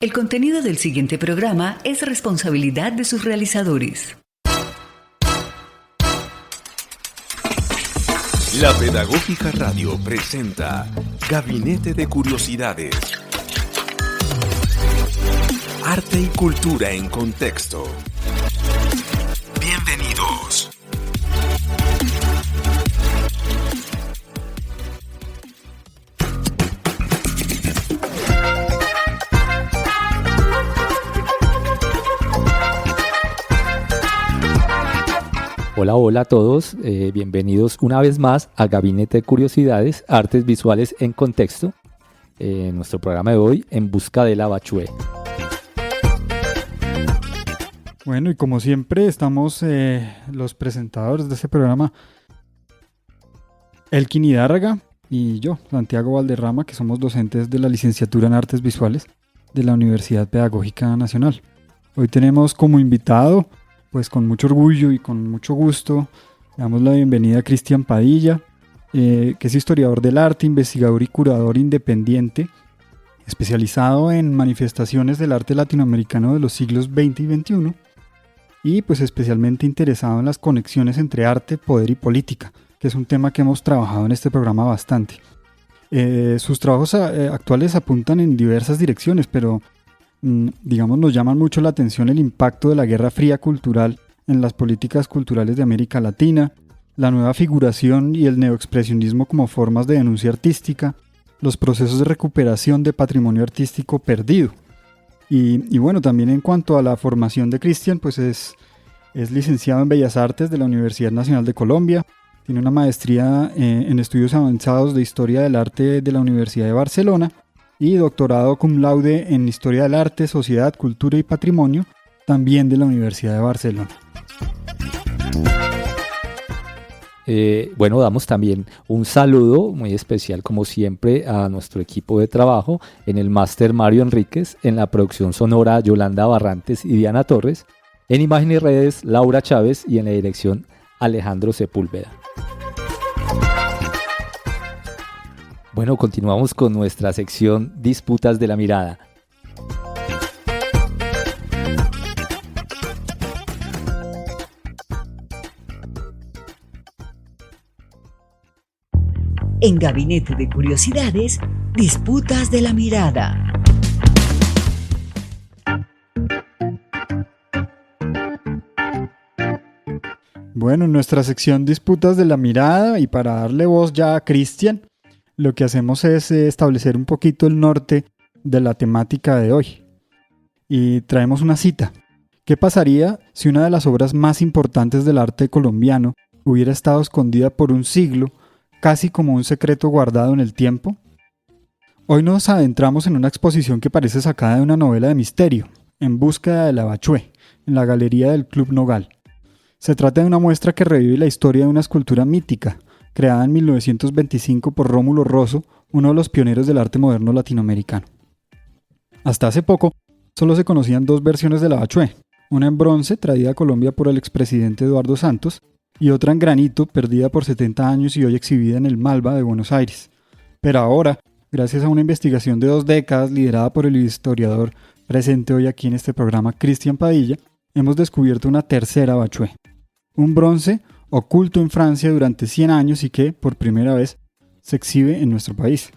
El contenido del siguiente programa es responsabilidad de sus realizadores. La Pedagógica Radio presenta Gabinete de Curiosidades. Arte y cultura en contexto. Bienvenidos. Hola, hola a todos, bienvenidos una vez más a Gabinete de Curiosidades, Artes Visuales en Contexto, nuestro programa de hoy, En Busca de la Bachué. Bueno, y como siempre estamos los presentadores de este programa, Elkin Hidárraga y yo, Santiago Valderrama, que somos docentes de la licenciatura en Artes Visuales de la Universidad Pedagógica Nacional. Hoy tenemos como invitado, pues con mucho orgullo y con mucho gusto, le damos la bienvenida a Cristian Padilla, que es historiador del arte, investigador y curador independiente, especializado en manifestaciones del arte latinoamericano de los siglos XX y XXI, y pues especialmente interesado en las conexiones entre arte, poder y política, que es un tema que hemos trabajado en este programa bastante. Sus trabajos actuales apuntan en diversas direcciones, pero nos llaman mucho la atención el impacto de la Guerra Fría cultural en las políticas culturales de América Latina, la nueva figuración y el neoexpresionismo como formas de denuncia artística, los procesos de recuperación de patrimonio artístico perdido. Y bueno, también en cuanto a la formación de Cristian, pues es licenciado en Bellas Artes de la Universidad Nacional de Colombia, tiene una maestría en estudios avanzados de Historia del Arte de la Universidad de Barcelona, y doctorado cum laude en Historia del Arte, Sociedad, Cultura y Patrimonio, también de la Universidad de Barcelona. Damos también un saludo muy especial, como siempre, a nuestro equipo de trabajo, en el máster Mario Enríquez, en la producción sonora Yolanda Barrantes y Diana Torres, en imagen y redes Laura Chávez y en la dirección Alejandro Sepúlveda. Bueno, continuamos con nuestra sección Disputas de la Mirada. En Gabinete de Curiosidades, Disputas de la Mirada. Bueno, en nuestra sección Disputas de la Mirada, y para darle voz ya a Cristian, lo que hacemos es establecer un poquito el norte de la temática de hoy. Y traemos una cita. ¿Qué pasaría si una de las obras más importantes del arte colombiano hubiera estado escondida por un siglo, casi como un secreto guardado en el tiempo? Hoy nos adentramos en una exposición que parece sacada de una novela de misterio, En Búsqueda de la Bachué, en la galería del Club Nogal. Se trata de una muestra que revive la historia de una escultura mítica, creada en 1925 por Rómulo Rosso, uno de los pioneros del arte moderno latinoamericano. Hasta hace poco, solo se conocían dos versiones de la Bachué, una en bronce, traída a Colombia por el expresidente Eduardo Santos, y otra en granito, perdida por 70 años y hoy exhibida en el Malva de Buenos Aires. Pero ahora, gracias a una investigación de 2 décadas liderada por el historiador presente hoy aquí en este programa, Cristian Padilla, hemos descubierto una tercera Bachué, un bronce oculto en Francia durante 100 años y que, por primera vez, se exhibe en nuestro país.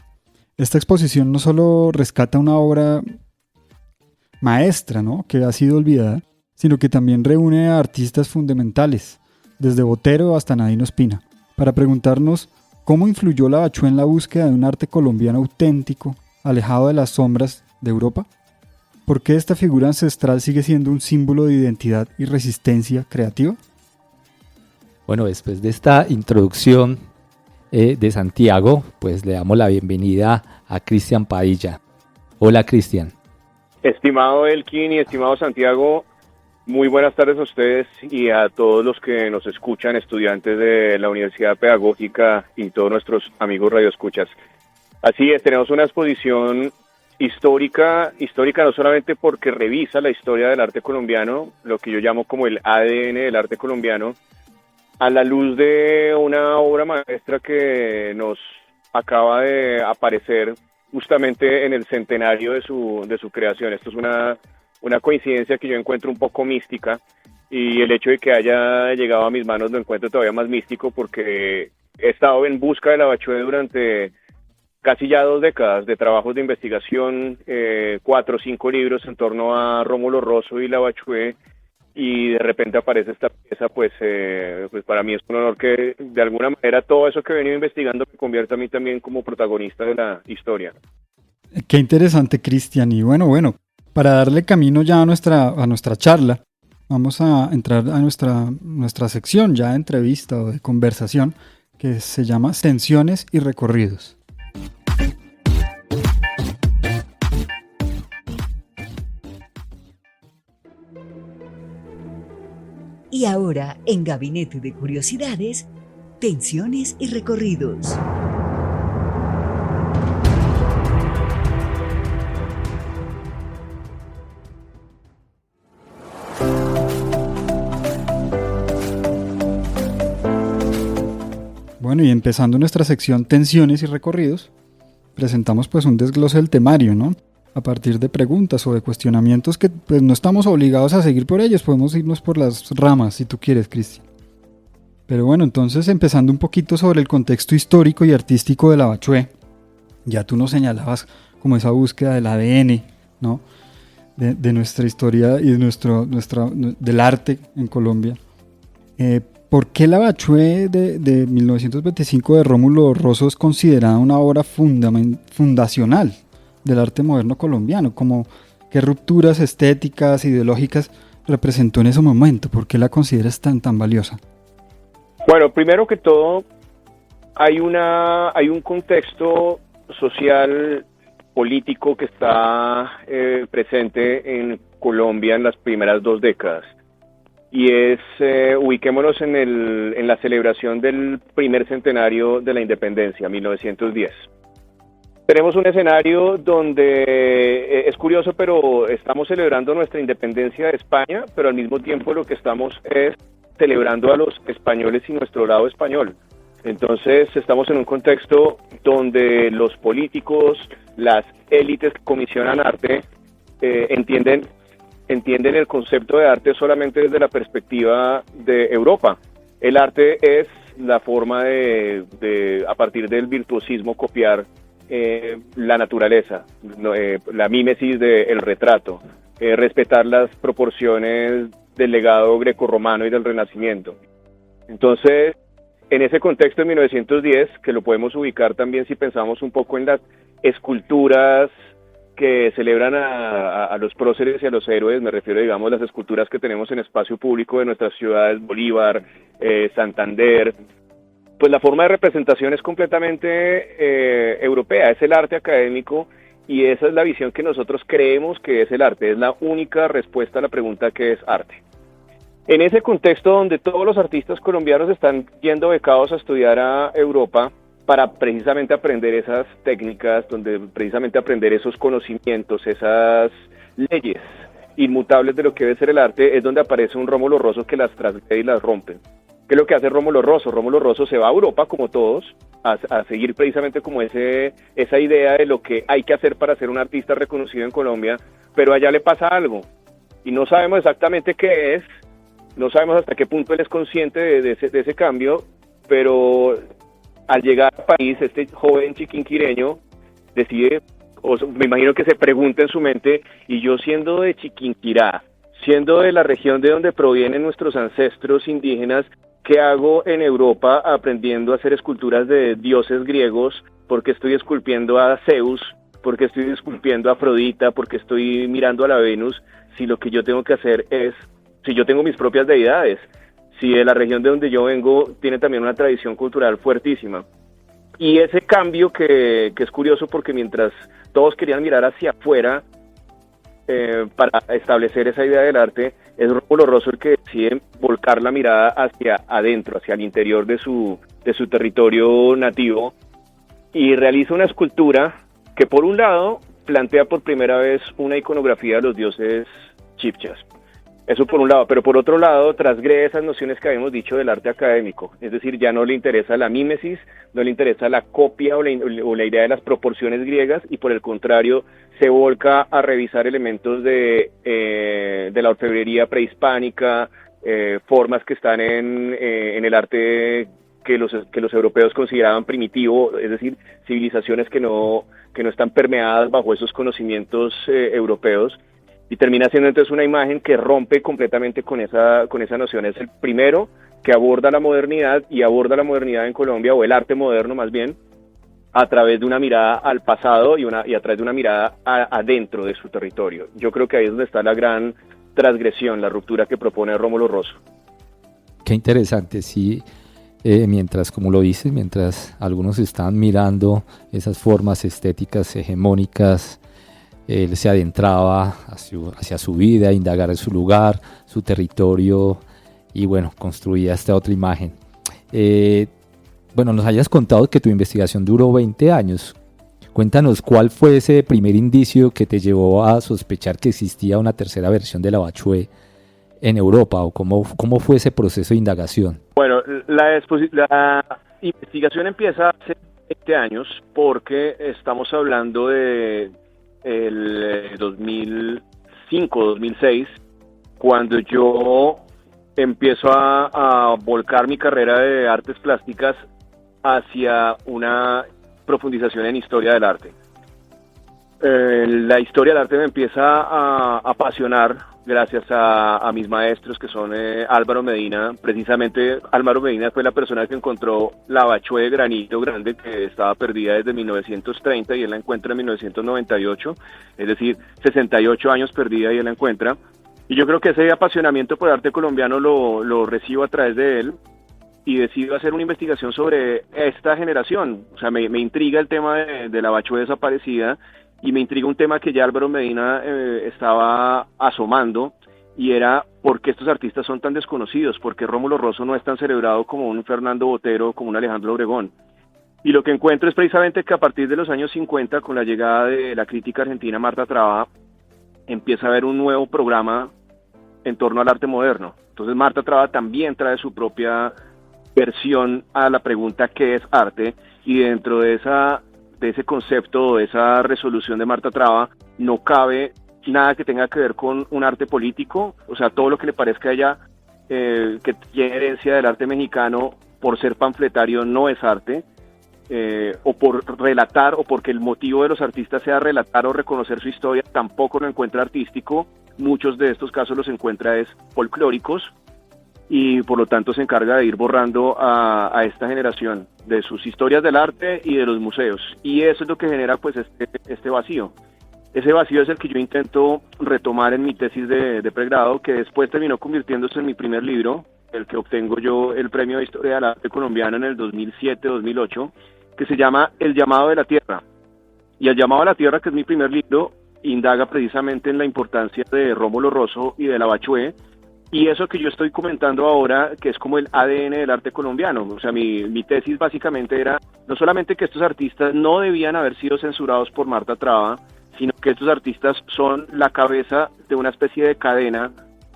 Esta exposición no solo rescata una obra maestra, ¿no?, que ha sido olvidada, sino que también reúne a artistas fundamentales, desde Botero hasta Nadine Ospina, para preguntarnos cómo influyó la Bachué en la búsqueda de un arte colombiano auténtico, alejado de las sombras de Europa. ¿Por qué esta figura ancestral sigue siendo un símbolo de identidad y resistencia creativa? Bueno, después de esta introducción de Santiago, pues le damos la bienvenida a Cristian Padilla. Hola, Cristian. Estimado Elkin y estimado Santiago, muy buenas tardes a ustedes y a todos los que nos escuchan, estudiantes de la Universidad Pedagógica y todos nuestros amigos radioescuchas. Así es, tenemos una exposición histórica no solamente porque revisa la historia del arte colombiano, lo que yo llamo como el ADN del arte colombiano, a la luz de una obra maestra que nos acaba de aparecer justamente en el centenario de su creación. Esto es una coincidencia que yo encuentro un poco mística, y el hecho de que haya llegado a mis manos lo encuentro todavía más místico, porque he estado en busca de Lavachué durante casi ya 2 décadas de trabajos de investigación, 4 o 5 libros en torno a Rómulo Rosso y Lavachué, y de repente aparece esta pieza. Pues para mí es un honor que de alguna manera todo eso que he venido investigando me convierta a mí también como protagonista de la historia. Qué interesante, Cristian. Y bueno, para darle camino ya a nuestra charla, vamos a entrar a nuestra sección ya de entrevista o de conversación, que se llama Tensiones y Recorridos. Y ahora, en Gabinete de Curiosidades, Tensiones y Recorridos. Bueno, y empezando nuestra sección Tensiones y Recorridos, presentamos pues un desglose del temario, ¿no? A partir de preguntas o de cuestionamientos que pues no estamos obligados a seguir por ellos, podemos irnos por las ramas si tú quieres, Cristian. Pero bueno, entonces empezando un poquito sobre el contexto histórico y artístico de Lavachué, ya tú nos señalabas como esa búsqueda del ADN, ¿no? De nuestra historia y del arte en Colombia. ¿Por qué Lavachué de 1925 de Rómulo Rosso es considerada una obra fundacional del arte moderno colombiano? ¿Qué rupturas estéticas, ideológicas representó en ese momento? ¿Por qué la consideras tan valiosa? Bueno, primero que todo, hay un contexto social, político que está presente en Colombia en las primeras 2 décadas. Y ubiquémonos en la celebración del primer centenario de la independencia, 1910. Tenemos un escenario donde es curioso, pero estamos celebrando nuestra independencia de España, pero al mismo tiempo lo que estamos es celebrando a los españoles y nuestro lado español. Entonces estamos en un contexto donde los políticos, las élites que comisionan arte, entienden el concepto de arte solamente desde la perspectiva de Europa. El arte es la forma de a partir del virtuosismo, copiar la naturaleza, la mímesis del retrato, respetar las proporciones del legado grecorromano y del Renacimiento. Entonces, en ese contexto de 1910, que lo podemos ubicar también si pensamos un poco en las esculturas que celebran a los próceres y a los héroes, me refiero, digamos, las esculturas que tenemos en espacio público de nuestras ciudades, Bolívar, Santander, pues la forma de representación es completamente europea, es el arte académico, y esa es la visión que nosotros creemos que es el arte, es la única respuesta a la pregunta ¿qué es arte? En ese contexto donde todos los artistas colombianos están yendo becados a estudiar a Europa para precisamente aprender esas técnicas, donde precisamente aprender esos conocimientos, esas leyes inmutables de lo que debe ser el arte, es donde aparece un Rómulo Rosso que las transgrede y las rompe. ¿Qué es lo que hace Rómulo Rosso? Rómulo Rosso se va a Europa, como todos, a seguir precisamente como esa idea de lo que hay que hacer para ser un artista reconocido en Colombia, pero allá le pasa algo, y no sabemos exactamente qué es, no sabemos hasta qué punto él es consciente de ese cambio, pero al llegar al país, este joven chiquinquireño decide, me imagino que se pregunta en su mente, y yo siendo de Chiquinquirá, siendo de la región de donde provienen nuestros ancestros indígenas, ¿qué hago en Europa aprendiendo a hacer esculturas de dioses griegos? Porque estoy esculpiendo a Zeus, porque estoy esculpiendo a Afrodita, porque estoy mirando a la Venus, si lo que yo tengo que hacer es, si yo tengo mis propias deidades, si de la región de donde yo vengo tiene también una tradición cultural fuertísima. Y ese cambio que es curioso, porque mientras todos querían mirar hacia afuera para establecer esa idea del arte, es Rómulo Rosso el que decide volcar la mirada hacia adentro, hacia el interior de su territorio nativo, y realiza una escultura que por un lado plantea por primera vez una iconografía de los dioses chibchas. Eso por un lado, pero por otro lado transgrede esas nociones que habíamos dicho del arte académico, es decir, ya no le interesa la mímesis, no le interesa la copia o la idea de las proporciones griegas, y por el contrario se volca a revisar elementos de la orfebrería prehispánica, formas que están en el arte que los europeos consideraban primitivo, es decir, civilizaciones que no están permeadas bajo esos conocimientos europeos. Y termina siendo entonces una imagen que rompe completamente con esa noción. Es el primero que aborda la modernidad, y aborda la modernidad en Colombia, o el arte moderno más bien, a través de una mirada al pasado y a través de una mirada adentro de su territorio. Yo creo que ahí es donde está la gran transgresión, la ruptura que propone Rómulo Rosso. Qué interesante, sí. Mientras, como lo dices, mientras algunos están mirando esas formas estéticas hegemónicas, él se adentraba hacia su vida, indagar en su lugar, su territorio, y bueno, construía esta otra imagen. Bueno, nos hayas contado que tu investigación duró 20 años. Cuéntanos cuál fue ese primer indicio que te llevó a sospechar que existía una tercera versión de la Bachué en Europa, o cómo fue ese proceso de indagación. Bueno, la investigación empieza hace 20 años porque estamos hablando de el 2005, 2006, cuando yo empiezo a volcar mi carrera de artes plásticas hacia una profundización en historia del arte. La historia del arte me empieza a apasionar gracias a mis maestros, que son Álvaro Medina. Precisamente Álvaro Medina fue la persona que encontró la Bachué de granito grande, que estaba perdida desde 1930, y él la encuentra en 1998, es decir, 68 años perdida, y él la encuentra. Y yo creo que ese apasionamiento por el arte colombiano lo recibo a través de él, y decido hacer una investigación sobre esta generación. O sea, me intriga el tema de la Bachué desaparecida, y me intriga un tema que ya Álvaro Medina estaba asomando, y era por qué estos artistas son tan desconocidos, por qué Rómulo Rosso no es tan celebrado como un Fernando Botero, como un Alejandro Obregón. Y lo que encuentro es precisamente que a partir de los años 50, con la llegada de la crítica argentina Marta Traba, empieza a haber un nuevo programa en torno al arte moderno. Entonces Marta Traba también trae su propia versión a la pregunta ¿qué es arte? Y dentro de ese concepto, de esa resolución de Marta Traba, no cabe nada que tenga que ver con un arte político. O sea, todo lo que le parezca a ella que tiene herencia del arte mexicano, por ser panfletario, no es arte, o por relatar, o porque el motivo de los artistas sea relatar o reconocer su historia, tampoco lo encuentra artístico. Muchos de estos casos los encuentra folclóricos, y por lo tanto se encarga de ir borrando a esta generación de sus historias del arte y de los museos, y eso es lo que genera pues este vacío. Ese vacío es el que yo intento retomar en mi tesis de pregrado, que después terminó convirtiéndose en mi primer libro, el que obtengo yo el premio de Historia del Arte Colombiano en el 2007-2008, que se llama El Llamado de la Tierra. Y El Llamado de la Tierra, que es mi primer libro, indaga precisamente en la importancia de Rómulo Rosso y de la Bachué, y eso que yo estoy comentando ahora, que es como el ADN del arte colombiano. O sea, mi tesis básicamente era no solamente que estos artistas no debían haber sido censurados por Marta Traba, sino que estos artistas son la cabeza de una especie de cadena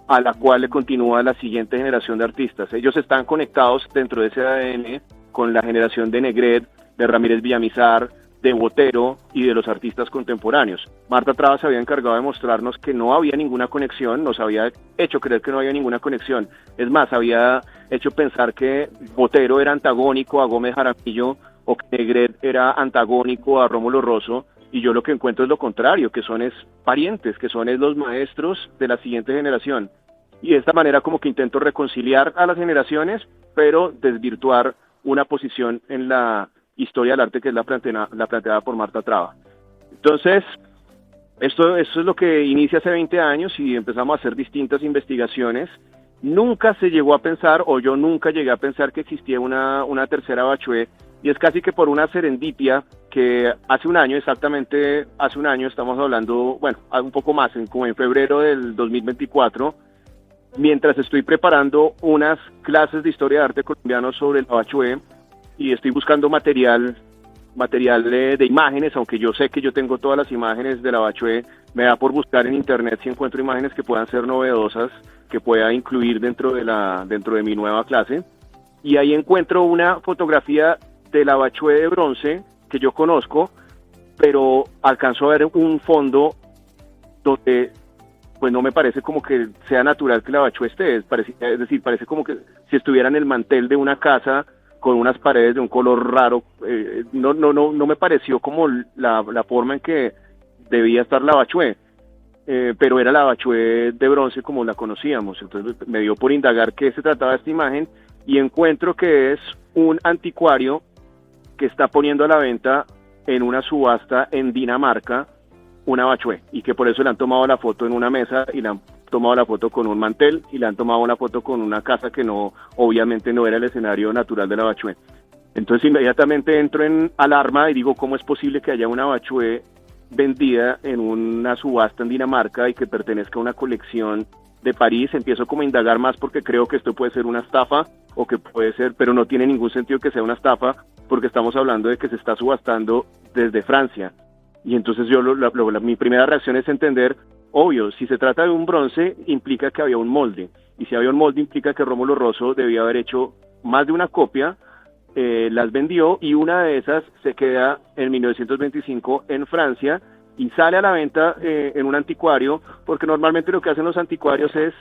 a la cual le continúa la siguiente generación de artistas. Ellos están conectados dentro de ese ADN con la generación de Negret, de Ramírez Villamizar, de Botero y de los artistas contemporáneos. Marta Traba se había encargado de mostrarnos que no había ninguna conexión, nos había hecho creer que no había ninguna conexión. Es más, había hecho pensar que Botero era antagónico a Gómez Jaramillo, o que Negret era antagónico a Rómulo Rosso, y yo lo que encuentro es lo contrario, que son parientes, que son los maestros de la siguiente generación. Y de esta manera como que intento reconciliar a las generaciones, pero desvirtuar una posición en la historia del arte que es la planteada por Marta Traba. Entonces, esto es lo que inicia hace 20 años, y empezamos a hacer distintas investigaciones. Nunca se llegó a pensar, o yo nunca llegué a pensar, que existía una tercera Bachué, y es casi que por una serendipia que hace un año, exactamente hace un año, estamos hablando, bueno, un poco más, como en febrero del 2024, mientras estoy preparando unas clases de historia de arte colombiano sobre la Bachué, y estoy buscando material de imágenes, aunque yo sé que yo tengo todas las imágenes de la Bachué, me da por buscar en internet si encuentro imágenes que puedan ser novedosas que pueda incluir dentro de mi nueva clase. Y ahí encuentro una fotografía de la bachué de bronce que yo conozco, pero alcanzo a ver un fondo donde pues no me parece como que sea natural que la bachué esté, es decir, parece como que si estuviera en el mantel de una casa con unas paredes de un color raro. No me pareció como la forma en que debía estar la bachué, pero era la bachué de bronce como la conocíamos. Entonces me dio por indagar qué se trataba de esta imagen y encuentro que es un anticuario que está poniendo a la venta en una subasta en Dinamarca una bachué, y que por eso le han tomado la foto en una mesa y le han tomado la foto con un mantel y le han tomado una foto con una casa que obviamente no era el escenario natural de la bachué. Entonces inmediatamente entro en alarma y digo, ¿cómo es posible que haya una bachué vendida en una subasta en Dinamarca y que pertenezca a una colección de París? Empiezo como a indagar más porque creo que esto puede ser una estafa o que puede ser, pero no tiene ningún sentido que sea una estafa porque estamos hablando de que se está subastando desde Francia. Y entonces mi primera reacción es entender, obvio, si se trata de un bronce implica que había un molde, y si había un molde implica que Rómulo Rosso debía haber hecho más de una copia, las vendió y una de esas se queda en 1925 en Francia y sale a la venta en un anticuario, porque normalmente lo que hacen los anticuarios es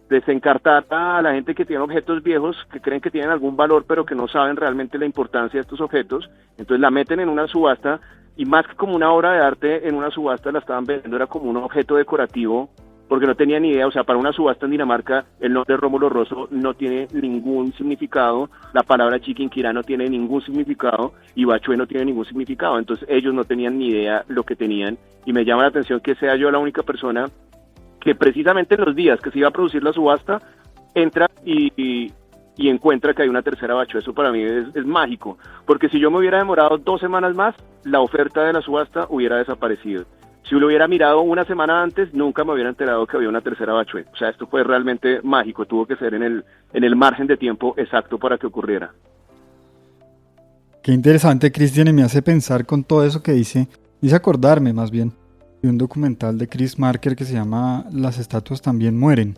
desencartar a la gente que tiene objetos viejos, que creen que tienen algún valor, pero que no saben realmente la importancia de estos objetos. Entonces la meten en una subasta, y más que como una obra de arte en una subasta la estaban vendiendo, era como un objeto decorativo, porque no tenían ni idea. O sea, para una subasta en Dinamarca el nombre de Rómulo Rosso no tiene ningún significado, la palabra Chiquinquirá no tiene ningún significado y bachué no tiene ningún significado. Entonces ellos no tenían ni idea lo que tenían, y me llama la atención que sea yo la única persona que precisamente en los días que se iba a producir la subasta entra y encuentra que hay una tercera bachué. Eso para mí es mágico, porque si yo me hubiera demorado 2 semanas más, la oferta de la subasta hubiera desaparecido. Si lo hubiera mirado una semana antes, nunca me hubiera enterado que había una tercera bachué. O sea, esto fue realmente mágico, tuvo que ser en el margen de tiempo exacto para que ocurriera. Qué interesante, Cristian, y me hace pensar con todo eso que dice acordarme más bien de un documental de Chris Marker que se llama Las estatuas también mueren,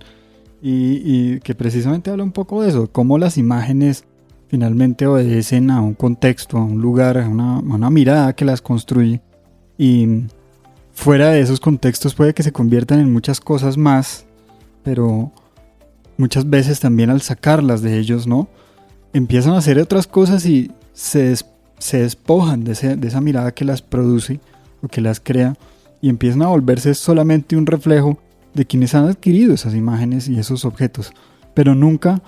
y que precisamente habla un poco de eso, cómo las imágenes finalmente obedecen a un contexto, a un lugar, a una mirada que las construye, y fuera de esos contextos puede que se conviertan en muchas cosas más, pero muchas veces también al sacarlas de ellos, ¿no?, empiezan a hacer otras cosas y se despojan de esa mirada que las produce o que las crea, y empiezan a volverse solamente un reflejo de quienes han adquirido esas imágenes y esos objetos, pero nunca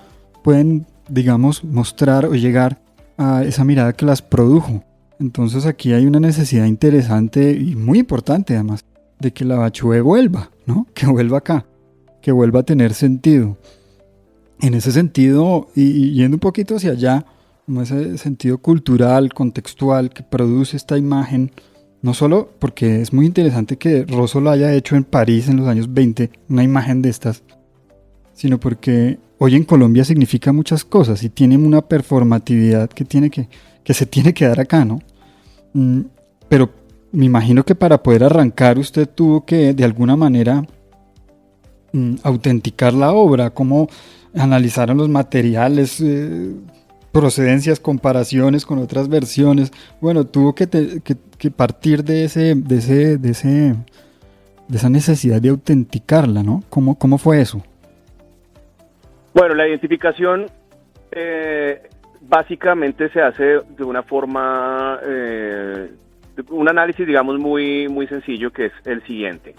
pueden, digamos, mostrar o llegar a esa mirada que las produjo. Entonces aquí hay una necesidad interesante y muy importante además, de que la bachué vuelva, ¿no?, que vuelva acá, que vuelva a tener sentido. En ese sentido, y yendo un poquito hacia allá, como ese sentido cultural, contextual que produce esta imagen, no solo porque es muy interesante que Rosso lo haya hecho en París en los años 20, una imagen de estas, sino porque hoy en Colombia significa muchas cosas y tiene una performatividad que se tiene que dar acá, ¿no? Pero me imagino que para poder arrancar usted tuvo que de alguna manera autenticar la obra, cómo analizaron los materiales, procedencias, comparaciones con otras versiones. Bueno, tuvo que partir de esa necesidad de autenticarla, ¿no? ¿Cómo fue eso? Bueno, la identificación básicamente se hace de una forma, un análisis, digamos, muy, muy sencillo, que es el siguiente.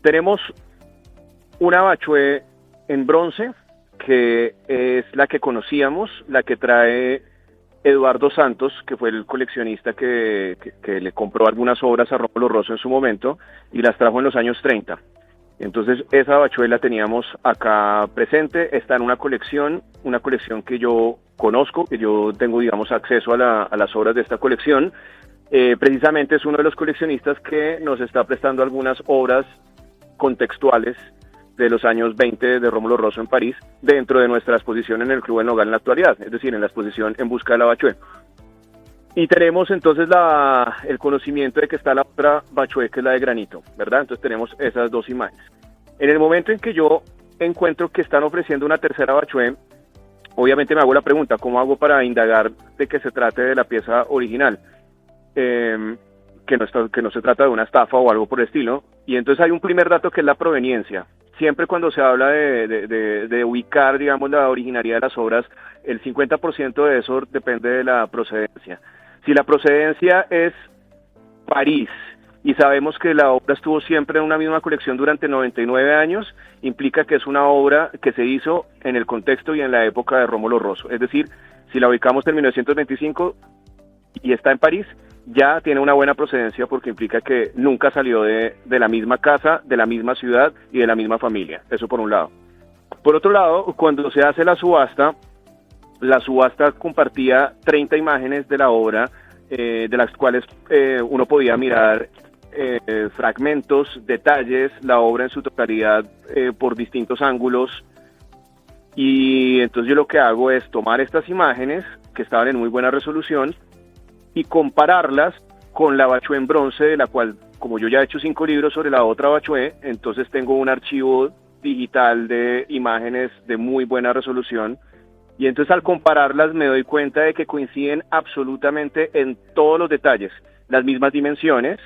Tenemos una bachué en bronce, que es la que conocíamos, la que trae Eduardo Santos, que fue el coleccionista que le compró algunas obras a Rómulo Rosso en su momento y las trajo en los años 30. Entonces esa bachué la teníamos acá presente, está en una colección que yo conozco, que yo tengo, digamos, acceso a las obras de esta colección. Precisamente es uno de los coleccionistas que nos está prestando algunas obras contextuales de los años 20 de Rómulo Rosso en París, dentro de nuestra exposición en el Club El Nogal en la actualidad, es decir, en la exposición En Busca de la Bachué. Y tenemos entonces el conocimiento de que está la otra bachué, que es la de granito, ¿verdad? Entonces tenemos esas dos imágenes. En el momento en que yo encuentro que están ofreciendo una tercera bachué, obviamente me hago la pregunta, ¿cómo hago para indagar de que se trate de la pieza original? Que no se trata de una estafa o algo por el estilo. Y entonces hay un primer dato que es la proveniencia. Siempre cuando se habla de ubicar, digamos, la originalidad de las obras, el 50% de eso depende de la procedencia. Si la procedencia es París, y sabemos que la obra estuvo siempre en una misma colección durante 99 años, implica que es una obra que se hizo en el contexto y en la época de Rómulo Rosso. Es decir, si la ubicamos en 1925 y está en París, ya tiene una buena procedencia porque implica que nunca salió de la misma casa, de la misma ciudad y de la misma familia. Eso por un lado. Por otro lado, cuando se hace la subasta compartía 30 imágenes de la obra, de las cuales uno podía mirar fragmentos, detalles, la obra en su totalidad por distintos ángulos. Y entonces yo lo que hago es tomar estas imágenes que estaban en muy buena resolución y compararlas con la bachué en bronce, de la cual, como yo ya he hecho 5 libros sobre la otra bachué, entonces tengo un archivo digital de imágenes de muy buena resolución. Y entonces al compararlas me doy cuenta de que coinciden absolutamente en todos los detalles, las mismas dimensiones,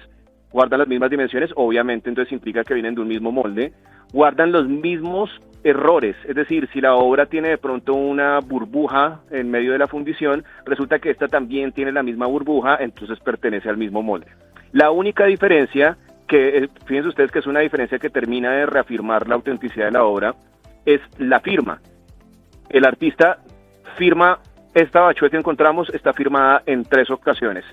guardan las mismas dimensiones, obviamente entonces implica que vienen de un mismo molde, guardan los mismos errores, es decir, si la obra tiene de pronto una burbuja en medio de la fundición, resulta que esta también tiene la misma burbuja, entonces pertenece al mismo molde. La única diferencia, que fíjense ustedes que es una diferencia que termina de reafirmar la autenticidad de la obra, es la firma. El artista firma, esta bachué que encontramos está firmada en 3 ocasiones,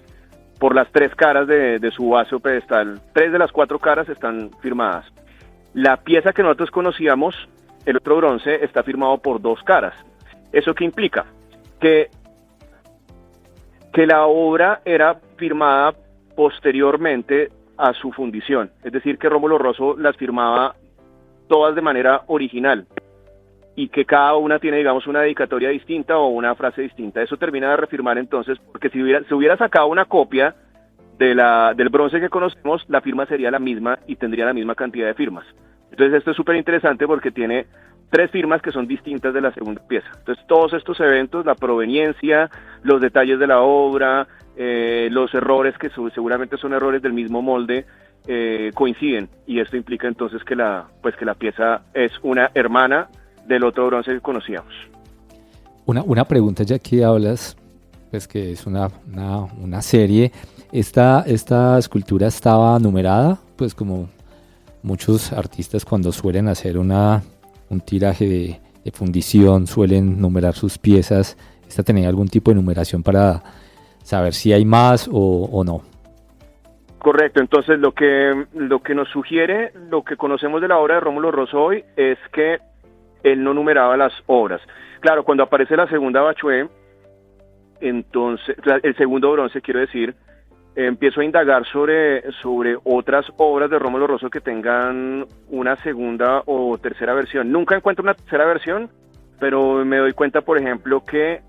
por las 3 caras de su base o pedestal. 3 de las 4 caras están firmadas. La pieza que nosotros conocíamos, el otro bronce, está firmado por 2 caras. ¿Eso qué implica? Que la obra era firmada posteriormente a su fundición. Es decir, que Rómulo Rosso las firmaba todas de manera original y que cada una tiene, digamos, una dedicatoria distinta o una frase distinta. Eso termina de reafirmar entonces, porque si se hubiera sacado una copia del bronce que conocemos, la firma sería la misma y tendría la misma cantidad de firmas. Entonces esto es súper interesante porque tiene 3 firmas que son distintas de la segunda pieza. Entonces todos estos eventos, la proveniencia, los detalles de la obra, los errores que seguramente son errores del mismo molde, coinciden, y esto implica entonces que la pieza es una hermana del otro bronce que conocíamos. Una pregunta, ya que hablas, pues que es una serie. ¿Esta escultura estaba numerada? Pues como muchos artistas cuando suelen hacer un tiraje de fundición suelen numerar sus piezas. ¿Esta tenía algún tipo de numeración para saber si hay más o no? Correcto, entonces lo que nos sugiere, lo que conocemos de la obra de Rómulo Rosso hoy, es que él no numeraba las obras. Claro, cuando aparece la segunda bachué, entonces, el segundo bronce, quiero decir, empiezo a indagar sobre otras obras de Rómulo Rosso que tengan una segunda o tercera versión. Nunca encuentro una tercera versión, pero me doy cuenta, por ejemplo, que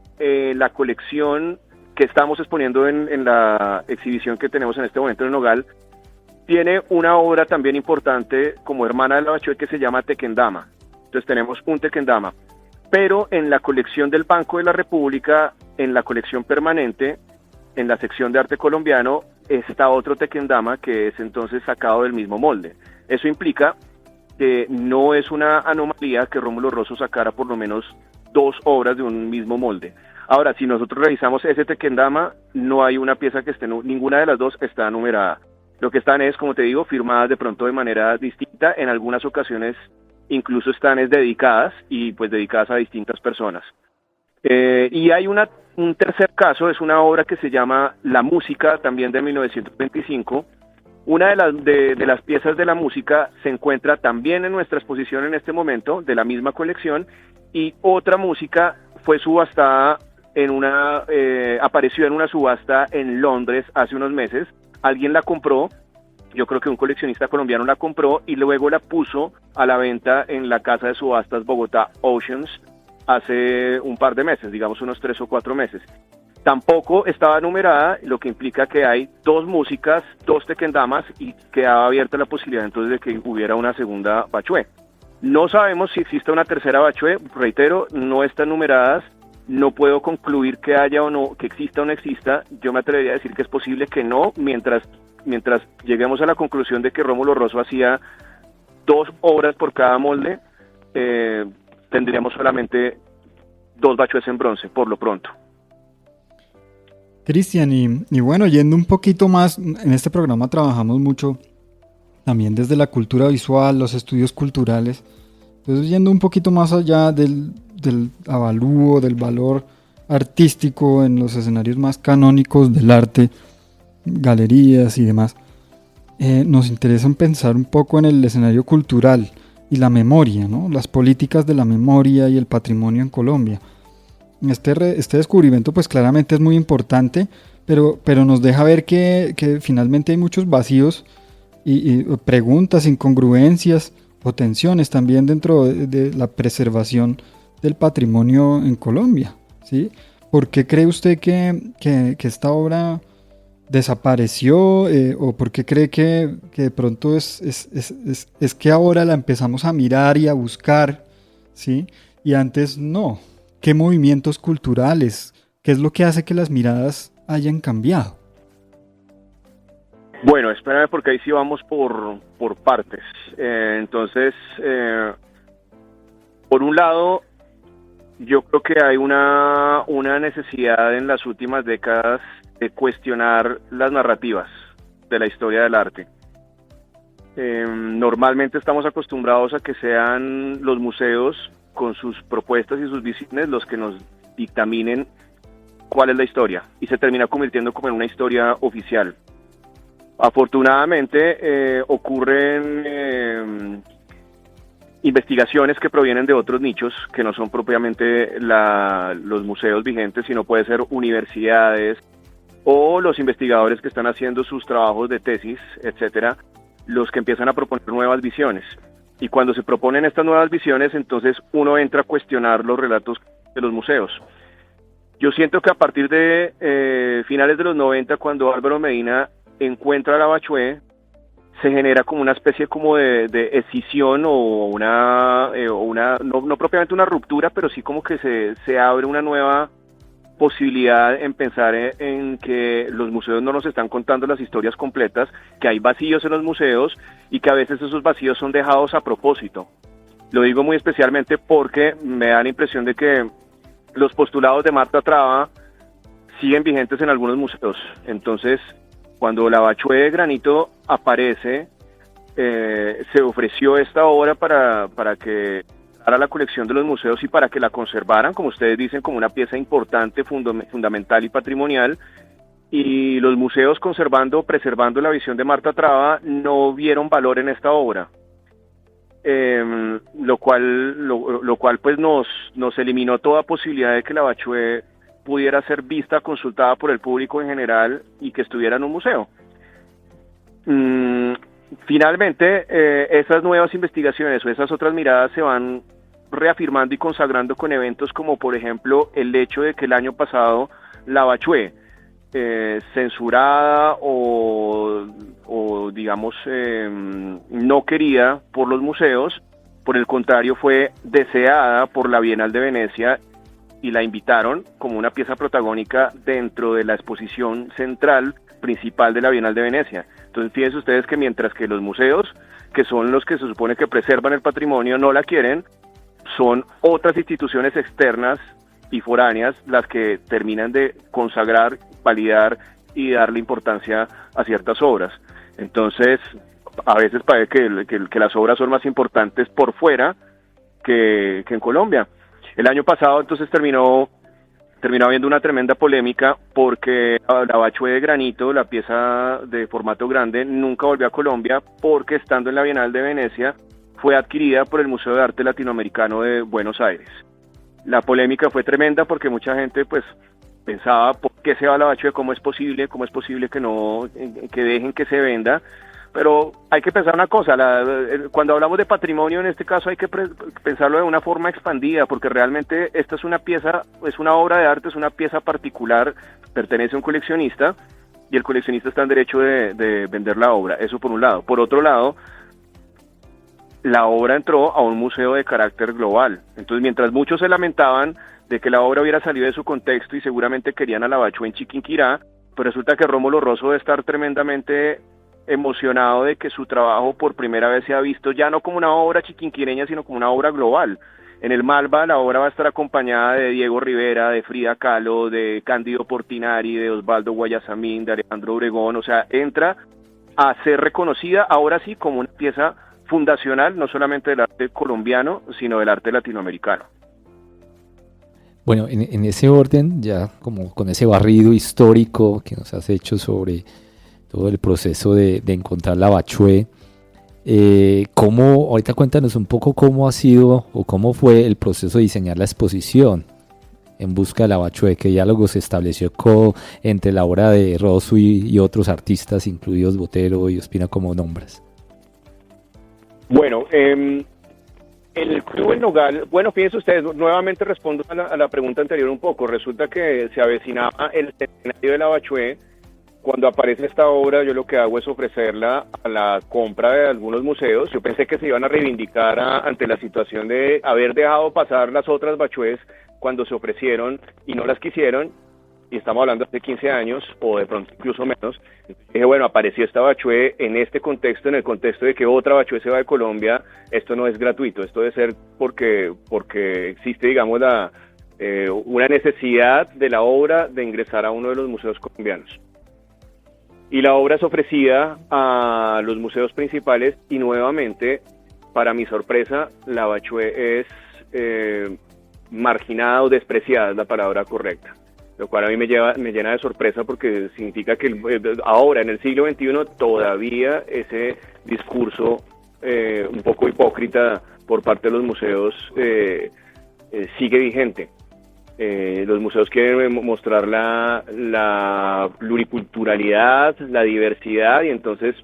la colección que estamos exponiendo en la exhibición que tenemos en este momento en Nogal, tiene una obra también importante como hermana de la bachué que se llama Tequendama. Entonces tenemos un Tequendama, pero en la colección del Banco de la República, en la colección permanente, en la sección de arte colombiano, está otro Tequendama que es entonces sacado del mismo molde. Eso implica que no es una anomalía que Rómulo Rosso sacara por lo menos 2 obras de un mismo molde. Ahora, si nosotros revisamos ese Tequendama, no hay una pieza que esté, ninguna de las 2 está numerada. Lo que están es, como te digo, firmadas de pronto de manera distinta, en algunas ocasiones incluso están dedicadas y pues dedicadas a distintas personas. Y hay un tercer caso, es una obra que se llama La Música, también de 1925. Una de las piezas de La Música se encuentra también en nuestra exposición en este momento, de la misma colección, y otra música fue subastada apareció en una subasta en Londres hace unos meses. Alguien la compró, yo creo que un coleccionista colombiano la compró y luego la puso a la venta en la casa de subastas Bogotá Oceans hace un par de meses, digamos unos 3 o 4 meses. Tampoco estaba numerada, lo que implica que hay 2 músicas, 2 tequendamas y quedaba abierta la posibilidad entonces de que hubiera una segunda bachué. No sabemos si existe una tercera Bachué, reitero, no están numeradas, no puedo concluir que haya o no, que exista o no exista. Yo me atrevería a decir que es posible que no, mientras lleguemos a la conclusión de que Rómulo Rosso hacía 2 obras por cada molde, tendríamos solamente 2 Bachués en bronce, por lo pronto. Cristian, y bueno, yendo un poquito más, en este programa trabajamos mucho también desde la cultura visual, los estudios culturales. Entonces, yendo un poquito más allá del avalúo, del valor artístico en los escenarios más canónicos del arte, galerías y demás, nos interesa pensar un poco en el escenario cultural y la memoria, ¿no? Las políticas de la memoria y el patrimonio en Colombia. Este descubrimiento pues claramente es muy importante, pero nos deja ver que finalmente hay muchos vacíos y preguntas, incongruencias o tensiones también dentro de la preservación del patrimonio en Colombia, ¿sí? ¿Por qué cree usted que esta obra desapareció o por qué cree que de pronto es que ahora la empezamos a mirar y a buscar, ¿sí? Y antes no? ¿Qué movimientos culturales? ¿Qué es lo que hace que las miradas hayan cambiado? Bueno, espérame porque ahí sí vamos por partes. Entonces, por un lado, yo creo que hay una necesidad en las últimas décadas de cuestionar las narrativas de la historia del arte. Normalmente estamos acostumbrados a que sean los museos con sus propuestas y sus visiones los que nos dictaminen cuál es la historia, y se termina convirtiendo como en una historia oficial. Afortunadamente ocurren investigaciones que provienen de otros nichos que no son propiamente los museos vigentes, sino puede ser universidades o los investigadores que están haciendo sus trabajos de tesis, etcétera, los que empiezan a proponer nuevas visiones. Y cuando se proponen estas nuevas visiones, entonces uno entra a cuestionar los relatos de los museos. Yo siento que a partir de finales de los 90, cuando Álvaro Medina encuentra la Bachué, se genera como una especie como de escisión o una no propiamente una ruptura, pero sí como que se abre una nueva posibilidad en pensar en que los museos no nos están contando las historias completas, que hay vacíos en los museos y que a veces esos vacíos son dejados a propósito. Lo digo muy especialmente porque me da la impresión de que los postulados de Marta Traba siguen vigentes en algunos museos. Entonces, cuando la Bachué de granito aparece, se ofreció esta obra para que a la colección de los museos y para que la conservaran, como ustedes dicen, como una pieza importante, fundamental y patrimonial. Y los museos preservando la visión de Marta Traba, no vieron valor en esta obra, lo cual pues nos eliminó toda posibilidad de que la Bachué pudiera ser vista, consultada por el público en general y que estuviera en un museo. Finalmente, esas nuevas investigaciones o esas otras miradas se van reafirmando y consagrando con eventos como, por ejemplo, el hecho de que el año pasado la Bachué, censurada o digamos no querida por los museos, por el contrario fue deseada por la Bienal de Venecia y la invitaron como una pieza protagónica dentro de la exposición central principal de la Bienal de Venecia. Entonces fíjense ustedes que mientras que los museos, que son los que se supone que preservan el patrimonio, no la quieren, son otras instituciones externas y foráneas las que terminan de consagrar, validar y darle importancia a ciertas obras. Entonces, a veces parece que las obras son más importantes por fuera que en Colombia. El año pasado entonces terminó habiendo una tremenda polémica porque la Bachué de granito, la pieza de formato grande, nunca volvió a Colombia porque estando en la Bienal de Venecia fue adquirida por el Museo de Arte Latinoamericano de Buenos Aires. La polémica fue tremenda porque mucha gente pues pensaba ¿por qué se va la Bachué? ¿Cómo es posible que dejen que se venda? Pero hay que pensar una cosa, cuando hablamos de patrimonio en este caso hay que pensarlo de una forma expandida, porque realmente esta es una pieza, es una obra de arte, es una pieza particular, pertenece a un coleccionista y el coleccionista está en derecho de vender la obra, eso por un lado. Por otro lado, la obra entró a un museo de carácter global. Entonces, mientras muchos se lamentaban de que la obra hubiera salido de su contexto y seguramente querían a la Bachué en Chiquinquirá, pues resulta que Rómulo Rosso debe estar tremendamente emocionado de que su trabajo por primera vez se ha visto ya no como una obra chiquinquireña, sino como una obra global. En el Malva la obra va a estar acompañada de Diego Rivera, de Frida Kahlo, de Cándido Portinari, de Osvaldo Guayasamín, de Alejandro Obregón. O sea, entra a ser reconocida ahora sí como una pieza fundacional, no solamente del arte colombiano, sino del arte latinoamericano. Bueno, en ese orden, ya como con ese barrido histórico que nos has hecho sobre todo el proceso de encontrar la Bachué, ahorita cuéntanos un poco cómo ha sido o cómo fue el proceso de diseñar la exposición en busca de la Bachué, qué diálogo se estableció entre la obra de Rosso y otros artistas, incluidos Botero y Ospina, como nombres. Bueno, el Club El Nogal, bueno, fíjense ustedes, nuevamente respondo a la pregunta anterior un poco. Resulta que se avecinaba el centenario de la Bachué. Cuando aparece esta obra, yo lo que hago es ofrecerla a la compra de algunos museos. Yo pensé que se iban a reivindicar ante la situación de haber dejado pasar las otras Bachués cuando se ofrecieron y no las quisieron, y estamos hablando de hace 15 años, o de pronto incluso menos. Entonces dije, bueno, apareció esta Bachué en este contexto, en el contexto de que otra Bachué se va de Colombia. Esto no es gratuito, esto debe ser porque existe, digamos, una necesidad de la obra de ingresar a uno de los museos colombianos. Y la obra es ofrecida a los museos principales y nuevamente, para mi sorpresa, la Bachué es marginada o despreciada, es la palabra correcta. Lo cual a mí me llena de sorpresa porque significa que ahora, en el siglo XXI, todavía ese discurso un poco hipócrita por parte de los museos sigue vigente. Los museos quieren mostrar la pluriculturalidad, la diversidad, y entonces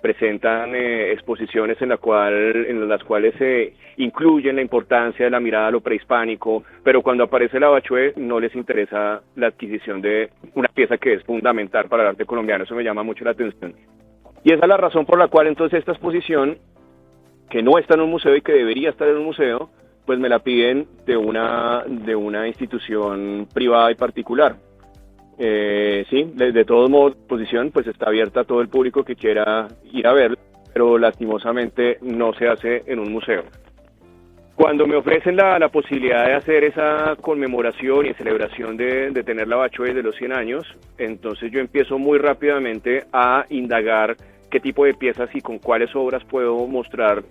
presentan exposiciones en las cuales se incluyen la importancia de la mirada a lo prehispánico, pero cuando aparece la Bachué no les interesa la adquisición de una pieza que es fundamental para el arte colombiano. Eso me llama mucho la atención. Y esa es la razón por la cual entonces esta exposición, que no está en un museo y que debería estar en un museo, pues me la piden de una institución privada y particular. Sí, de todos modos, la exposición pues está abierta a todo el público que quiera ir a verla, pero lastimosamente no se hace en un museo. Cuando me ofrecen la posibilidad de hacer esa conmemoración y celebración de tener la Bachué de los 100 años, entonces yo empiezo muy rápidamente a indagar qué tipo de piezas y con cuáles obras puedo mostrar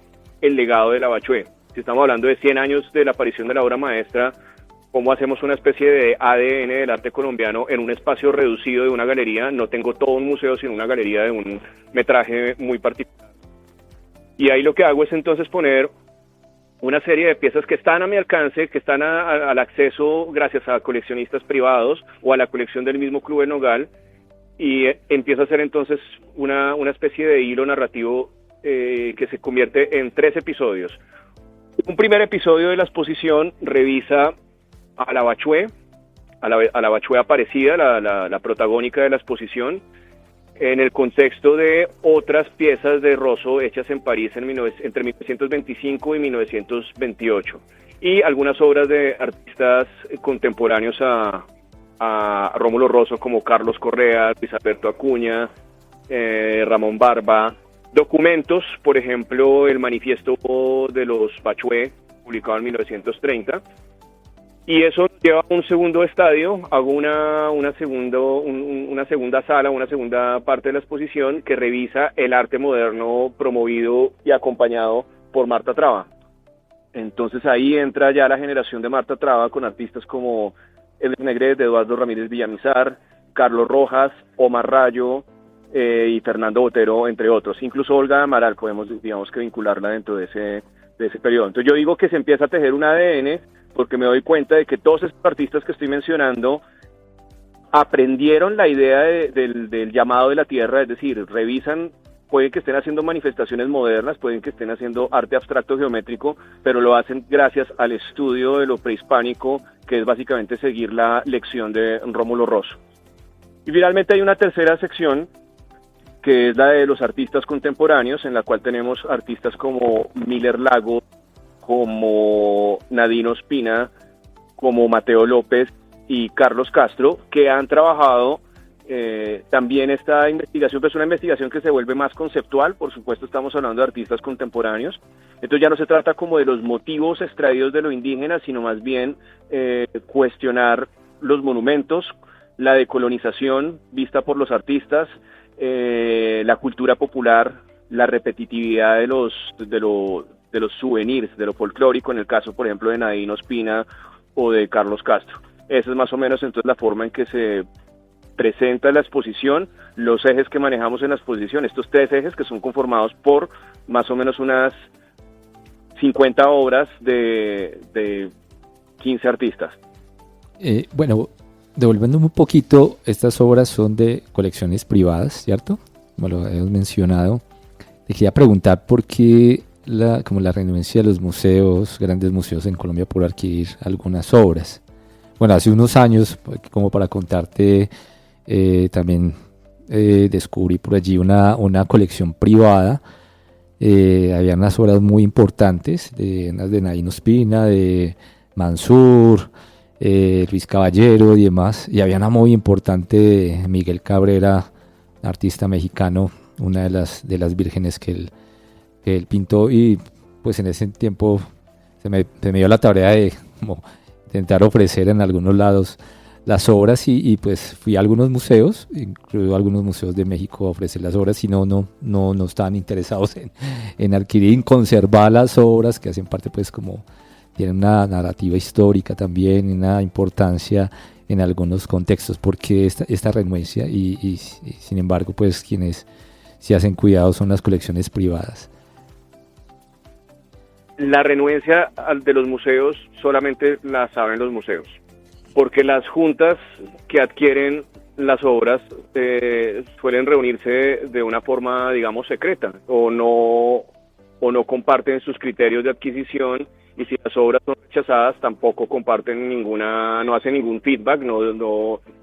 el legado de la Bachué. Si estamos hablando de 100 años de la aparición de la obra maestra, ¿cómo hacemos una especie de ADN del arte colombiano en un espacio reducido de una galería? No tengo todo un museo, sino una galería de un metraje muy particular. Y ahí lo que hago es entonces poner una serie de piezas que están a mi alcance, que están al acceso gracias a coleccionistas privados o a la colección del mismo Club El Nogal, y empiezo a hacer entonces una especie de hilo narrativo que se convierte en 3 episodios. Un primer episodio de la exposición revisa a la Bachué, a la Bachué Aparecida, la protagónica de la exposición, en el contexto de otras piezas de Rosso hechas en París entre 1925 y 1928, y algunas obras de artistas contemporáneos a Rómulo Rosso, como Carlos Correa, Luis Alberto Acuña, Ramón Barba. Documentos, por ejemplo, el manifiesto de los Bachué, publicado en 1930, y eso lleva a un segundo estadio. Hago una segunda sala, una segunda parte de la exposición que revisa el arte moderno promovido y acompañado por Marta Traba. Entonces ahí entra ya la generación de Marta Traba con artistas como Edgar Negret, Eduardo Ramírez Villamizar, Carlos Rojas, Omar Rayo, y Fernando Botero, entre otros. Incluso Olga Amaral podemos, digamos, que vincularla dentro de ese periodo. Entonces yo digo que se empieza a tejer un ADN porque me doy cuenta de que todos estos artistas que estoy mencionando aprendieron la idea del llamado de la tierra, es decir, revisan, pueden que estén haciendo manifestaciones modernas, pueden que estén haciendo arte abstracto geométrico, pero lo hacen gracias al estudio de lo prehispánico, que es básicamente seguir la lección de Rómulo Rosso. Y finalmente hay una tercera sección que es la de los artistas contemporáneos, en la cual tenemos artistas como Miller Lago, como Nadine Ospina, como Mateo López y Carlos Castro, que han trabajado también esta investigación, que es una investigación que se vuelve más conceptual. Por supuesto estamos hablando de artistas contemporáneos, entonces ya no se trata como de los motivos extraídos de lo indígena, sino más bien cuestionar los monumentos, la decolonización vista por los artistas, la cultura popular, la repetitividad de los souvenirs, de lo folclórico, en el caso, por ejemplo, de Nadine Ospina o de Carlos Castro. Esa es más o menos entonces la forma en que se presenta la exposición, los ejes que manejamos en la exposición, estos 3 ejes que son conformados por más o menos unas 50 obras de 15 artistas. Bueno, devolviéndome un poquito, estas obras son de colecciones privadas, ¿cierto? Como lo hemos mencionado. Te quería preguntar por qué como la renuencia de los museos, grandes museos en Colombia, por adquirir algunas obras. Bueno, hace unos años, como para contarte, también descubrí por allí una colección privada. Había unas obras muy importantes, unas de Nadine Ospina, de Mansur, Luis Caballero y demás, y había una muy importante de Miguel Cabrera, artista mexicano, una de las vírgenes que él pintó, y pues en ese tiempo se me dio la tarea de como intentar ofrecer en algunos lados las obras, y pues fui a algunos museos, incluso algunos museos de México, a ofrecer las obras, y no estaban interesados en adquirir, en conservar las obras, que hacen parte, pues, como tienen una narrativa histórica también, una importancia en algunos contextos. Porque esta renuencia, y sin embargo, pues quienes sí hacen cuidado son las colecciones privadas. La renuencia de los museos solamente la saben los museos, porque las juntas que adquieren las obras suelen reunirse de una forma, digamos, secreta, o no comparten sus criterios de adquisición, y si las obras son rechazadas tampoco comparten no hacen ningún feedback,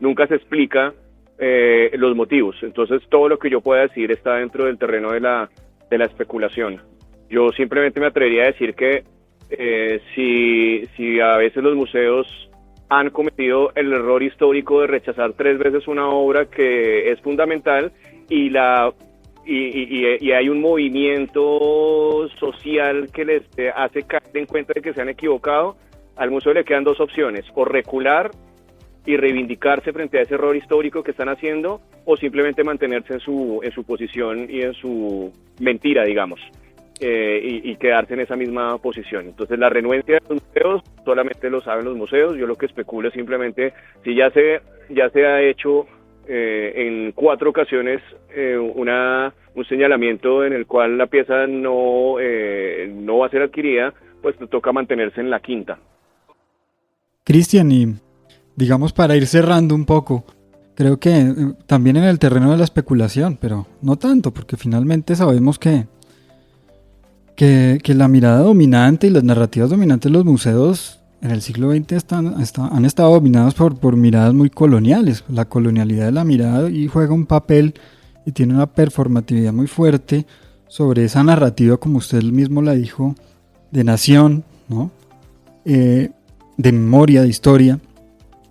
nunca se explica los motivos. Entonces todo lo que yo pueda decir está dentro del terreno de la especulación. Yo simplemente me atrevería a decir que si a veces los museos han cometido el error histórico de rechazar 3 veces una obra que es fundamental, y hay un movimiento social que les hace caer en cuenta de que se han equivocado, al museo le quedan 2 opciones: o recular y reivindicarse frente a ese error histórico que están haciendo, o simplemente mantenerse en su posición y en su mentira, digamos. Y quedarse en esa misma posición. Entonces la renuencia de los museos solamente lo saben los museos. Yo lo que especulo es simplemente si ya se ha hecho en 4 ocasiones un señalamiento en el cual la pieza no va a ser adquirida, pues toca mantenerse en la quinta. Cristian, y digamos, para ir cerrando un poco, creo que también en el terreno de la especulación, pero no tanto, porque finalmente sabemos que la mirada dominante y las narrativas dominantes de los museos en el siglo XX han estado dominados por miradas muy coloniales. La colonialidad de la mirada y juega un papel y tiene una performatividad muy fuerte sobre esa narrativa, como usted mismo la dijo, de nación, ¿no? De memoria, de historia,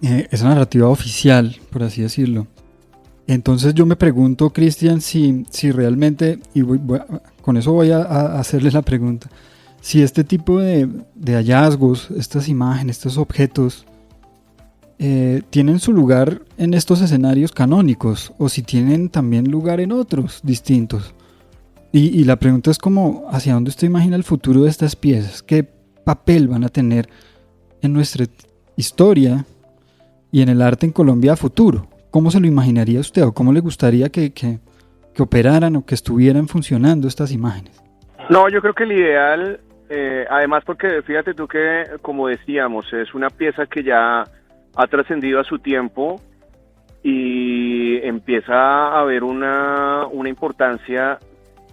esa narrativa oficial, por así decirlo. Entonces yo me pregunto, Cristian, si realmente, y con eso voy a hacerle la pregunta, si este tipo de hallazgos, estas imágenes, estos objetos, tienen su lugar en estos escenarios canónicos, o si tienen también lugar en otros distintos. Y la pregunta es como, ¿hacia dónde usted imagina el futuro de estas piezas? ¿Qué papel van a tener en nuestra historia y en el arte en Colombia a futuro? ¿Cómo se lo imaginaría usted, o cómo le gustaría que operaran o que estuvieran funcionando estas imágenes? No, yo creo que el ideal, además porque fíjate tú que, como decíamos, es una pieza que ya ha trascendido a su tiempo y empieza a haber una importancia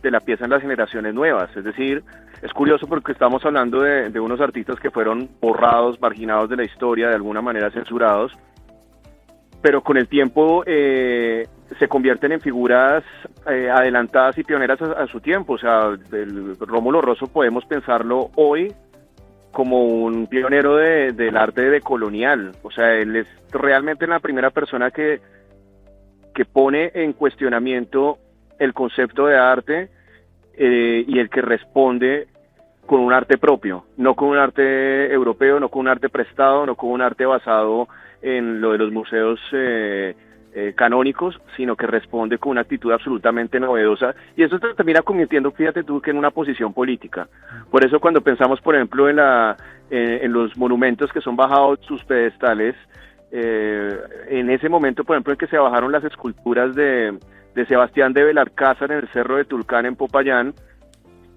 de la pieza en las generaciones nuevas. Es decir, es curioso porque estamos hablando de unos artistas que fueron borrados, marginados de la historia, de alguna manera censurados, pero con el tiempo se convierten en figuras adelantadas y pioneras a su tiempo. O sea, el Rómulo Rosso podemos pensarlo hoy como un pionero del arte decolonial. O sea, él es realmente la primera persona que pone en cuestionamiento el concepto de arte y el que responde con un arte propio, no con un arte europeo, no con un arte prestado, no con un arte basado en lo de los museos canónicos, sino que responde con una actitud absolutamente novedosa, y eso se termina convirtiendo, fíjate tú, que en una posición política. Por eso cuando pensamos, por ejemplo, en los monumentos que son bajados sus pedestales, en ese momento, por ejemplo, en que se bajaron las esculturas de Sebastián de Belalcázar en el Cerro de Tulcán en Popayán,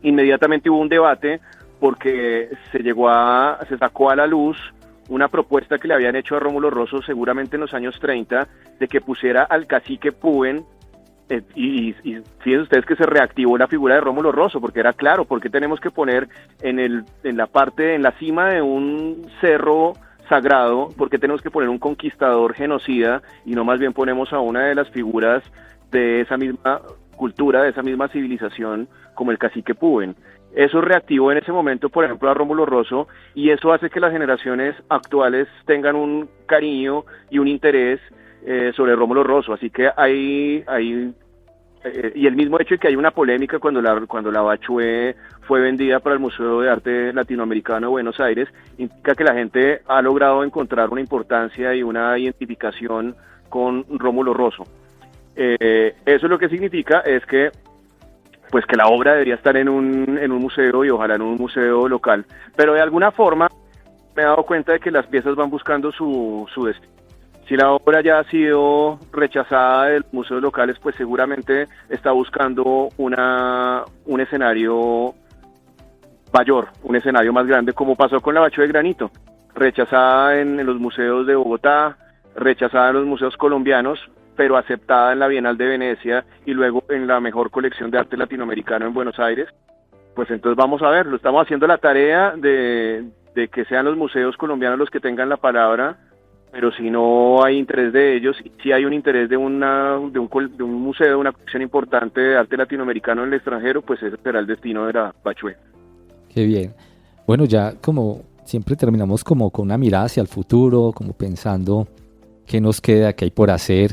inmediatamente hubo un debate porque se sacó a la luz una propuesta que le habían hecho a Rómulo Rosso seguramente en los años 30, de que pusiera al cacique Púben, y fíjense ustedes que se reactivó la figura de Rómulo Rosso, porque era claro, porque tenemos que poner en la cima de un cerro sagrado, porque tenemos que poner un conquistador genocida, y no más bien ponemos a una de las figuras de esa misma cultura, de esa misma civilización, como el cacique Púben. Eso reactivó en ese momento, por ejemplo, a Rómulo Rosso, y eso hace que las generaciones actuales tengan un cariño y un interés sobre Rómulo Rosso. Así que y el mismo hecho de que hay una polémica cuando la Bachué fue vendida para el Museo de Arte Latinoamericano de Buenos Aires, indica que la gente ha logrado encontrar una importancia y una identificación con Rómulo Rosso. Eso lo que significa es que la obra debería estar en un museo, y ojalá en un museo local, pero de alguna forma me he dado cuenta de que las piezas van buscando su destino. Si la obra ya ha sido rechazada de los museos locales, pues seguramente está buscando un escenario mayor, un escenario más grande, como pasó con la Bachué de Granito, rechazada en los museos de Bogotá, rechazada en los museos colombianos, pero aceptada en la Bienal de Venecia y luego en la mejor colección de arte latinoamericano en Buenos Aires. Pues entonces vamos a ver, lo estamos haciendo la tarea de que sean los museos colombianos los que tengan la palabra, pero si no hay interés de ellos, si hay un interés de un museo, una colección importante de arte latinoamericano en el extranjero, pues ese será el destino de la Bachué. Qué bien. Bueno, ya como siempre terminamos como con una mirada hacia el futuro, como pensando qué nos queda, qué hay por hacer.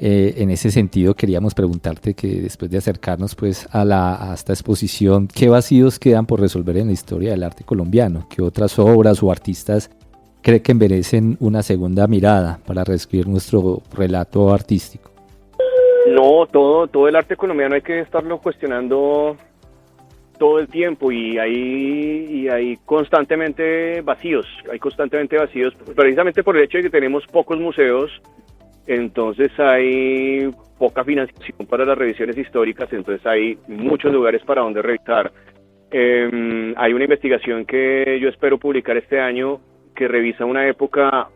En ese sentido queríamos preguntarte, que después de acercarnos pues a esta exposición, ¿qué vacíos quedan por resolver en la historia del arte colombiano? ¿Qué otras obras o artistas cree que merecen una segunda mirada para reescribir nuestro relato artístico? No, todo el arte colombiano hay que estarlo cuestionando todo el tiempo, y hay constantemente vacíos, precisamente por el hecho de que tenemos pocos museos. Entonces hay poca financiación para las revisiones históricas, entonces hay muchos lugares para donde revisar. Hay una investigación que yo espero publicar este año que revisa una época,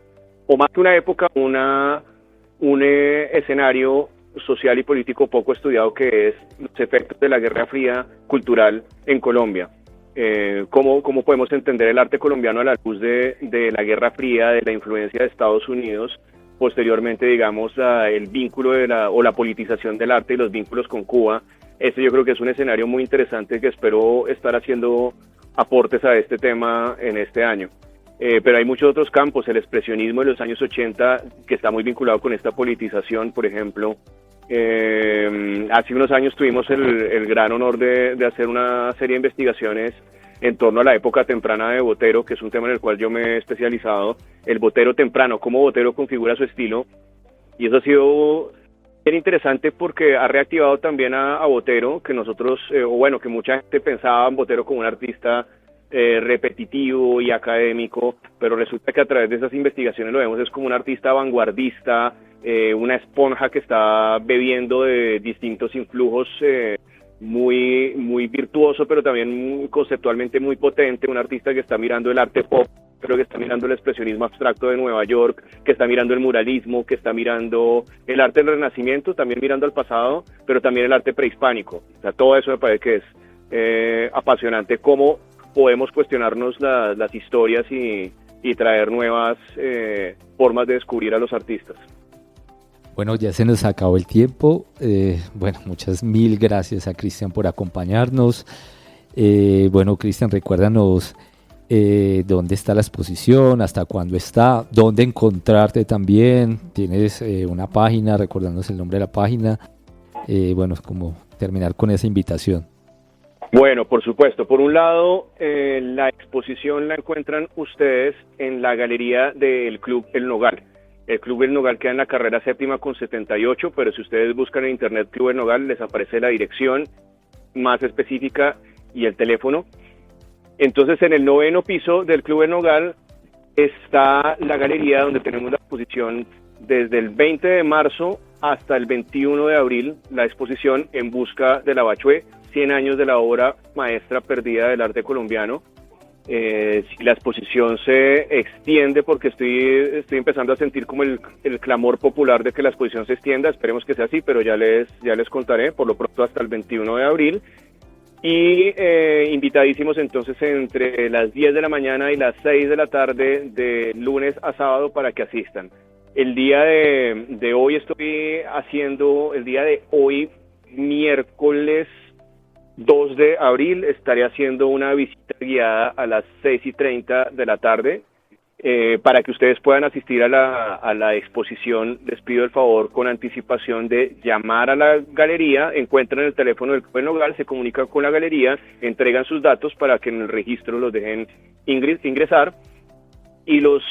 o más que una época, un escenario social y político poco estudiado, que es los efectos de la Guerra Fría cultural en Colombia. ¿Cómo podemos entender el arte colombiano a la luz de la Guerra Fría, de la influencia de Estados Unidos, posteriormente, digamos, el vínculo o la politización del arte y los vínculos con Cuba? Yo creo que es un escenario muy interesante que espero estar haciendo aportes a este tema en este año. Pero hay muchos otros campos, el expresionismo de los años 80, que está muy vinculado con esta politización, por ejemplo. Hace unos años tuvimos el gran honor de hacer una serie de investigaciones en torno a la época temprana de Botero, que es un tema en el cual yo me he especializado, el Botero temprano, cómo Botero configura su estilo, y eso ha sido bien interesante porque ha reactivado también a Botero, que nosotros, que mucha gente pensaba en Botero como un artista repetitivo y académico, pero resulta que a través de esas investigaciones lo vemos es como un artista vanguardista, una esponja que está bebiendo de distintos influjos, muy, muy virtuoso, pero también conceptualmente muy potente, un artista que está mirando el arte pop, pero que está mirando el expresionismo abstracto de Nueva York, que está mirando el muralismo, que está mirando el arte del Renacimiento, también mirando al pasado, pero también el arte prehispánico. O sea, todo eso me parece que es apasionante, cómo podemos cuestionarnos las historias y traer nuevas formas de descubrir a los artistas. Bueno, ya se nos acabó el tiempo. Bueno, muchas mil gracias a Cristian por acompañarnos. Bueno, Cristian, recuérdanos dónde está la exposición, hasta cuándo está, dónde encontrarte también. Tienes una página, recordándonos el nombre de la página. Bueno, como terminar con esa invitación. Bueno, por supuesto. Por un lado, la exposición la encuentran ustedes en la galería del Club El Nogal. El Club El Nogal queda en la carrera séptima con 78, pero si ustedes buscan en internet Club El Nogal, les aparece la dirección más específica y el teléfono. Entonces, en el 9º piso del Club El Nogal está la galería donde tenemos la exposición desde el 20 de marzo hasta el 21 de abril, la exposición En busca de la Bachué, 100 años de la obra maestra perdida del arte colombiano. Si la exposición se extiende, porque estoy empezando a sentir como el clamor popular de que la exposición se extienda, esperemos que sea así, pero ya les contaré, por lo pronto hasta el 21 de abril. Y invitadísimos entonces entre las 10 de la mañana y las 6 de la tarde de lunes a sábado para que asistan. El día de hoy miércoles 2 de abril, estaré haciendo una visita guiada a las 6:30 de la tarde para que ustedes puedan asistir a la exposición. Les pido el favor con anticipación de llamar a la galería, encuentran el teléfono del Club El Nogal, se comunican con la galería, entregan sus datos para que en el registro los dejen ingresar. Y los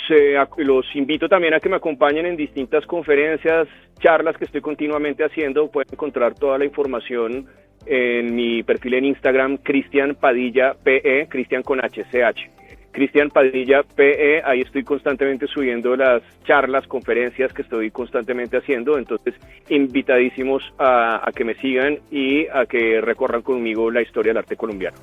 invito también a que me acompañen en distintas conferencias, charlas que estoy continuamente haciendo. Pueden encontrar toda la información en mi perfil en Instagram, Cristian Padilla PE, Cristian con HCH. Cristian Padilla PE, ahí estoy constantemente subiendo las charlas, conferencias que estoy constantemente haciendo. Entonces, invitadísimos a que me sigan y a que recorran conmigo la historia del arte colombiano.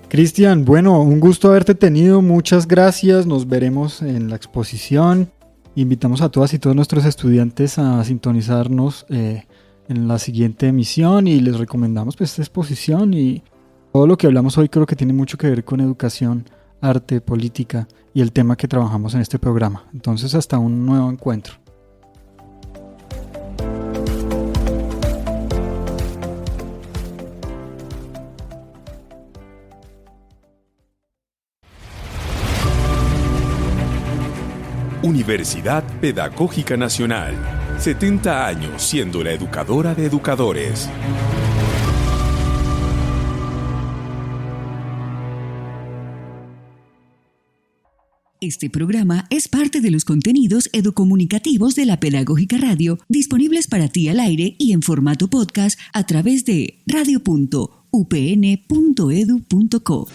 Cristian, bueno, un gusto haberte tenido, muchas gracias, nos veremos en la exposición. Invitamos a todas y todos nuestros estudiantes a sintonizarnos en la siguiente emisión y les recomendamos pues esta exposición, y todo lo que hablamos hoy creo que tiene mucho que ver con educación, arte, política y el tema que trabajamos en este programa. Entonces, hasta un nuevo encuentro. Universidad Pedagógica Nacional. 70 años siendo la educadora de educadores. Este programa es parte de los contenidos educomunicativos de la Pedagógica Radio, disponibles para ti al aire y en formato podcast a través de radio.upn.edu.co.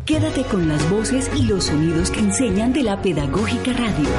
Quédate con las voces y los sonidos que enseñan de la Pedagógica Radio.